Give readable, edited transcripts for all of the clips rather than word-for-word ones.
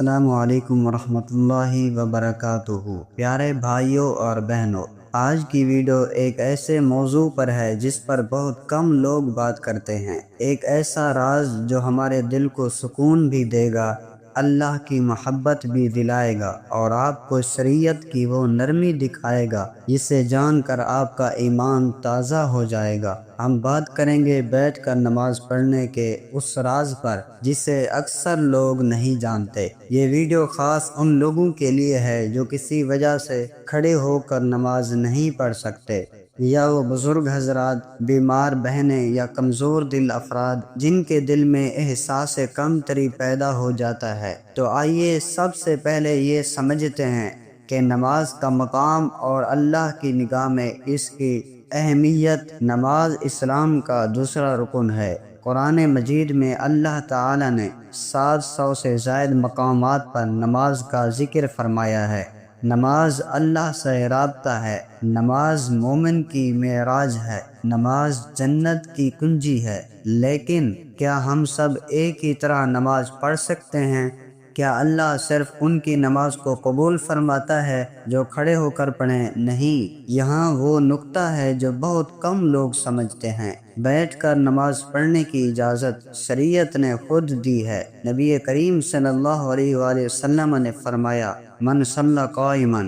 السلام علیکم ورحمۃ اللہ وبرکاتہ۔ پیارے بھائیوں اور بہنوں، آج کی ویڈیو ایک ایسے موضوع پر ہے جس پر بہت کم لوگ بات کرتے ہیں۔ ایک ایسا راز جو ہمارے دل کو سکون بھی دے گا، اللہ کی محبت بھی دلائے گا اور آپ کو شریعت کی وہ نرمی دکھائے گا جسے جان کر آپ کا ایمان تازہ ہو جائے گا۔ ہم بات کریں گے بیٹھ کر نماز پڑھنے کے اس راز پر جسے اکثر لوگ نہیں جانتے۔ یہ ویڈیو خاص ان لوگوں کے لیے ہے جو کسی وجہ سے کھڑے ہو کر نماز نہیں پڑھ سکتے، یا وہ بزرگ حضرات، بیمار بہنیں یا کمزور دل افراد جن کے دل میں احساس کمتری پیدا ہو جاتا ہے۔ تو آئیے سب سے پہلے یہ سمجھتے ہیں کہ نماز کا مقام اور اللہ کی نگاہ میں اس کی اہمیت۔ نماز اسلام کا دوسرا رکن ہے۔ قرآن مجید میں اللہ تعالی نے 700 سے زائد مقامات پر نماز کا ذکر فرمایا ہے۔ نماز اللہ سے رابطہ ہے، نماز مومن کی معراج ہے، نماز جنت کی کنجی ہے۔ لیکن کیا ہم سب ایک ہی طرح نماز پڑھ سکتے ہیں؟ کیا اللہ صرف ان کی نماز کو قبول فرماتا ہے جو کھڑے ہو کر پڑھیں؟ نہیں، یہاں وہ نقطہ ہے جو بہت کم لوگ سمجھتے ہیں۔ بیٹھ کر نماز پڑھنے کی اجازت شریعت نے خود دی ہے۔ نبی کریم صلی اللہ علیہ وآلہ وسلم نے فرمایا، من صلی قائما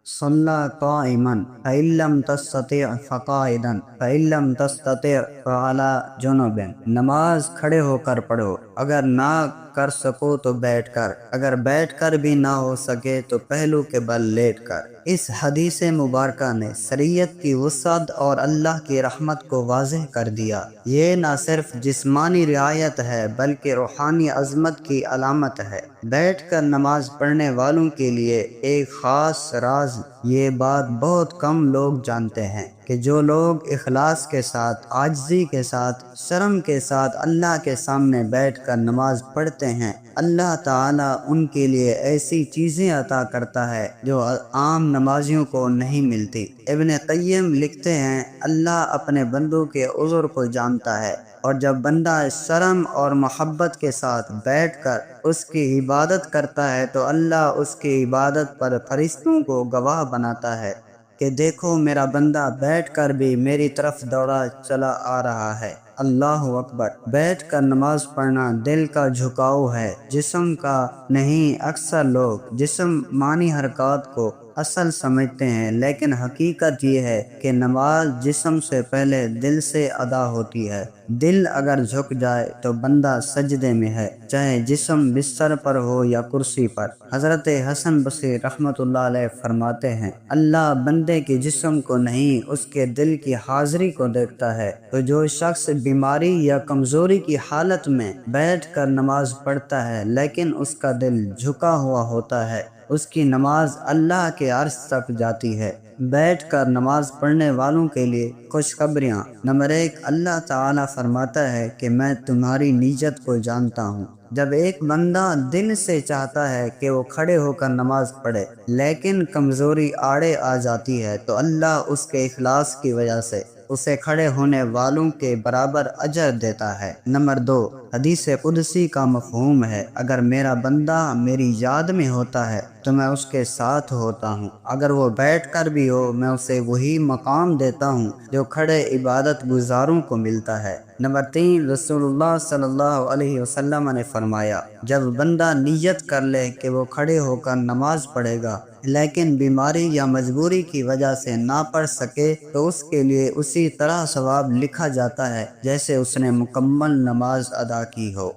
صلی قائما فإن لم تستطع فقائدا فإن لم تستطع فعلى جنب۔ نماز کھڑے ہو کر پڑھو، اگر نہ کر سکو تو بیٹھ کر، اگر بیٹھ کر بھی نہ ہو سکے تو پہلو کے بل لیٹ کر۔ اس حدیث مبارکہ نے شریعت کی وسعت اور اللہ کی رحمت کو واضح کر دیا۔ یہ نہ صرف جسمانی رعایت ہے بلکہ روحانی عظمت کی علامت ہے۔ بیٹھ کر نماز پڑھنے والوں کے لیے ایک خاص راز، یہ بات بہت کم لوگ جانتے ہیں کہ جو لوگ اخلاص کے ساتھ، عاجزی کے ساتھ، شرم کے ساتھ اللہ کے سامنے بیٹھ کر نماز پڑھتے ہیں، اللہ تعالیٰ ان کے لیے ایسی چیزیں عطا کرتا ہے جو عام نمازیوں کو نہیں ملتی۔ ابن قیم لکھتے ہیں، اللہ اپنے بندوں کے عذر کو جانتا ہے، اور جب بندہ شرم اور محبت کے ساتھ بیٹھ کر اس کی عبادت کرتا ہے تو اللہ اس کی عبادت پر فرشتوں کو گواہ بناتا ہے کہ دیکھو میرا بندہ بیٹھ کر بھی میری طرف دوڑا چلا آ رہا ہے۔ اللہ اکبر۔ بیٹھ کر نماز پڑھنا دل کا جھکاؤ ہے، جسم کا نہیں۔ اکثر لوگ جسمانی حرکات کو اصل سمجھتے ہیں، لیکن حقیقت یہ ہے کہ نماز جسم سے پہلے دل سے ادا ہوتی ہے۔ دل اگر جھک جائے تو بندہ سجدے میں ہے، چاہے جسم بستر پر ہو یا کرسی پر۔ حضرت حسن بصری رحمۃ اللہ علیہ فرماتے ہیں، اللہ بندے کے جسم کو نہیں، اس کے دل کی حاضری کو دیکھتا ہے۔ تو جو شخص بیماری یا کمزوری کی حالت میں بیٹھ کر نماز پڑھتا ہے لیکن اس کا دل جھکا ہوا ہوتا ہے، اس کی نماز اللہ کے عرش تک جاتی ہے۔ بیٹھ کر نماز پڑھنے والوں کے لیے خوشخبریاں۔ نمبر 1، اللہ تعالیٰ فرماتا ہے کہ میں تمہاری نیت کو جانتا ہوں۔ جب ایک بندہ دل سے چاہتا ہے کہ وہ کھڑے ہو کر نماز پڑھے لیکن کمزوری آڑے آ جاتی ہے تو اللہ اس کے اخلاص کی وجہ سے اسے کھڑے ہونے والوں کے برابر اجر دیتا ہے۔ نمبر 2، حدیث قدسی کا مفہوم ہے، اگر میرا بندہ میری یاد میں ہوتا ہے تو میں اس کے ساتھ ہوتا ہوں، اگر وہ بیٹھ کر بھی ہو میں اسے وہی مقام دیتا ہوں جو کھڑے عبادت گزاروں کو ملتا ہے۔ نمبر 3، رسول اللہ صلی اللہ علیہ وسلم نے فرمایا، جب بندہ نیت کر لے کہ وہ کھڑے ہو کر نماز پڑھے گا لیکن بیماری یا مجبوری کی وجہ سے نہ پڑھ سکے تو اس کے لیے اسی طرح ثواب لکھا جاتا ہے جیسے اس نے مکمل نماز ادا کی ہو۔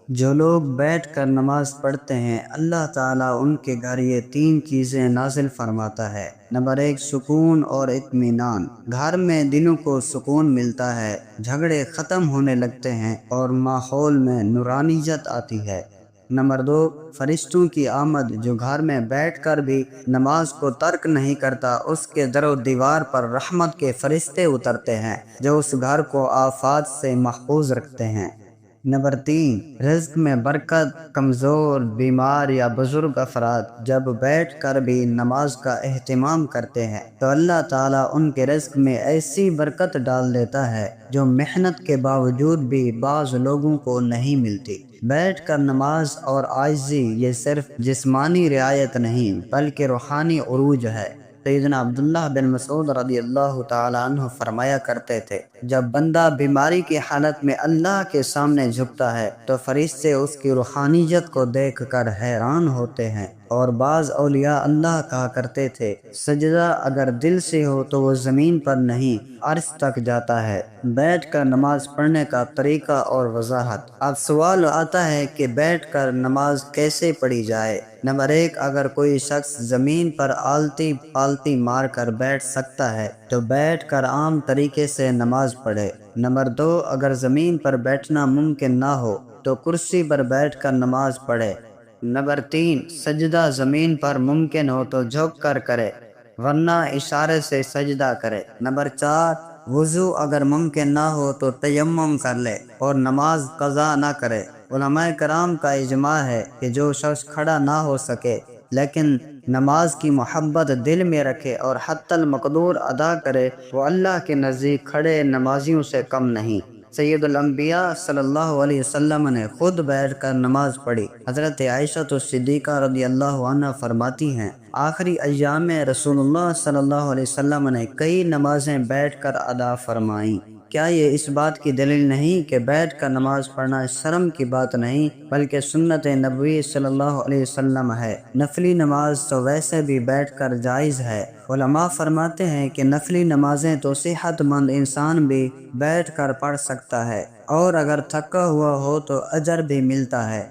جو لوگ بیٹھ کر نماز پڑھتے ہیں اللہ تعالیٰ ان کے گھر یہ 3 چیزیں نازل فرماتا ہے۔ نمبر 1، سکون اور اطمینان۔ گھر میں دلوں کو سکون ملتا ہے، جھگڑے ختم ہونے لگتے ہیں اور ماحول میں نورانیت آتی ہے۔ نمبر 2، فرشتوں کی آمد۔ جو گھر میں بیٹھ کر بھی نماز کو ترک نہیں کرتا اس کے در و دیوار پر رحمت کے فرشتے اترتے ہیں جو اس گھر کو آفات سے محفوظ رکھتے ہیں۔ نمبر 3، رزق میں برکت۔ کمزور، بیمار یا بزرگ افراد جب بیٹھ کر بھی نماز کا اہتمام کرتے ہیں تو اللہ تعالیٰ ان کے رزق میں ایسی برکت ڈال دیتا ہے جو محنت کے باوجود بھی بعض لوگوں کو نہیں ملتی۔ بیٹھ کر نماز اور عاجزی یہ صرف جسمانی رعایت نہیں بلکہ روحانی عروج ہے۔ سیدنا عبداللہ بن مسعود رضی اللہ تعالیٰ عنہ فرمایا کرتے تھے، جب بندہ بیماری کی حالت میں اللہ کے سامنے جھکتا ہے تو فرشتے اس کی روحانیت کو دیکھ کر حیران ہوتے ہیں۔ اور بعض اولیاء اللہ کہا کرتے تھے، سجدہ اگر دل سے ہو تو وہ زمین پر نہیں عرش تک جاتا ہے۔ بیٹھ کر نماز پڑھنے کا طریقہ اور وضاحت۔ اب سوال آتا ہے کہ بیٹھ کر نماز کیسے پڑھی جائے؟ نمبر 1، اگر کوئی شخص زمین پر آلتی پالتی مار کر بیٹھ سکتا ہے تو بیٹھ کر عام طریقے سے نماز پڑھے۔ نمبر 2، اگر زمین پر بیٹھنا ممکن نہ ہو تو کرسی پر بیٹھ کر نماز پڑھے۔ نمبر 3، سجدہ زمین پر ممکن ہو تو جھک کر کرے ورنہ اشارے سے سجدہ کرے۔ نمبر 4، وضو اگر ممکن نہ ہو تو تیمم کر لے اور نماز قضا نہ کرے۔ علماء کرام کا اجماع ہے کہ جو شخص کھڑا نہ ہو سکے لیکن نماز کی محبت دل میں رکھے اور حتی المقدور ادا کرے، وہ اللہ کے نزدیک کھڑے نمازیوں سے کم نہیں۔ سید الانبیاء صلی اللہ علیہ وسلم نے خود بیٹھ کر نماز پڑھی۔ حضرت عائشہ صدیقہ رضی اللہ عنہا فرماتی ہیں، آخری ایام میں رسول اللہ صلی اللہ علیہ وسلم نے کئی نمازیں بیٹھ کر ادا فرمائیں۔ کیا یہ اس بات کی دلیل نہیں کہ بیٹھ کر نماز پڑھنا شرم کی بات نہیں بلکہ سنت نبوی صلی اللہ علیہ وسلم ہے؟ نفلی نماز تو ویسے بھی بیٹھ کر جائز ہے۔ علماء فرماتے ہیں کہ نفلی نمازیں تو صحت مند انسان بھی بیٹھ کر پڑھ سکتا ہے اور اگر تھکا ہوا ہو تو اجر بھی ملتا ہے۔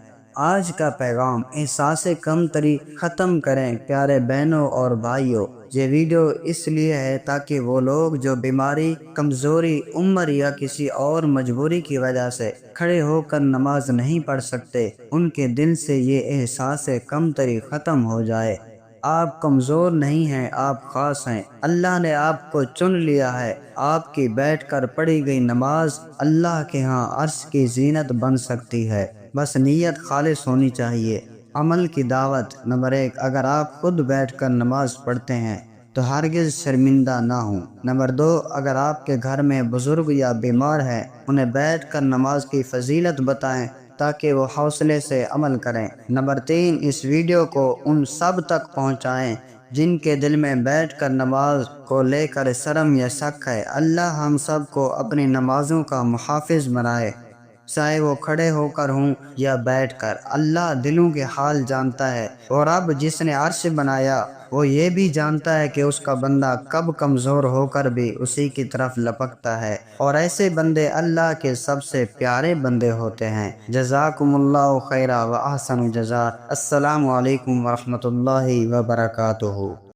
آج کا پیغام، احساس کمتری ختم کریں پیارے بہنوں اور بھائیوں۔ یہ ویڈیو اس لیے ہے تاکہ وہ لوگ جو بیماری، کمزوری، عمر یا کسی اور مجبوری کی وجہ سے کھڑے ہو کر نماز نہیں پڑھ سکتے، ان کے دل سے یہ احساس کمتری ختم ہو جائے۔ آپ کمزور نہیں ہیں، آپ خاص ہیں۔ اللہ نے آپ کو چن لیا ہے۔ آپ کی بیٹھ کر پڑھی گئی نماز اللہ کے ہاں عرش کی زینت بن سکتی ہے، بس نیت خالص ہونی چاہیے۔ عمل کی دعوت۔ نمبر 1، اگر آپ خود بیٹھ کر نماز پڑھتے ہیں تو ہرگز شرمندہ نہ ہوں۔ نمبر 2، اگر آپ کے گھر میں بزرگ یا بیمار ہیں، انہیں بیٹھ کر نماز کی فضیلت بتائیں تاکہ وہ حوصلے سے عمل کریں۔ نمبر 3، اس ویڈیو کو ان سب تک پہنچائیں جن کے دل میں بیٹھ کر نماز کو لے کر شرم یا شک ہے۔ اللہ ہم سب کو اپنی نمازوں کا محافظ بنائے، چاہے وہ کھڑے ہو کر ہوں یا بیٹھ کر۔ اللہ دلوں کے حال جانتا ہے اور اب جس نے عرش بنایا وہ یہ بھی جانتا ہے کہ اس کا بندہ کب کمزور ہو کر بھی اسی کی طرف لپکتا ہے، اور ایسے بندے اللہ کے سب سے پیارے بندے ہوتے ہیں۔ جزاکم اللہ خیرا و احسن جزا۔ السلام علیکم ورحمۃ اللہ وبرکاتہ۔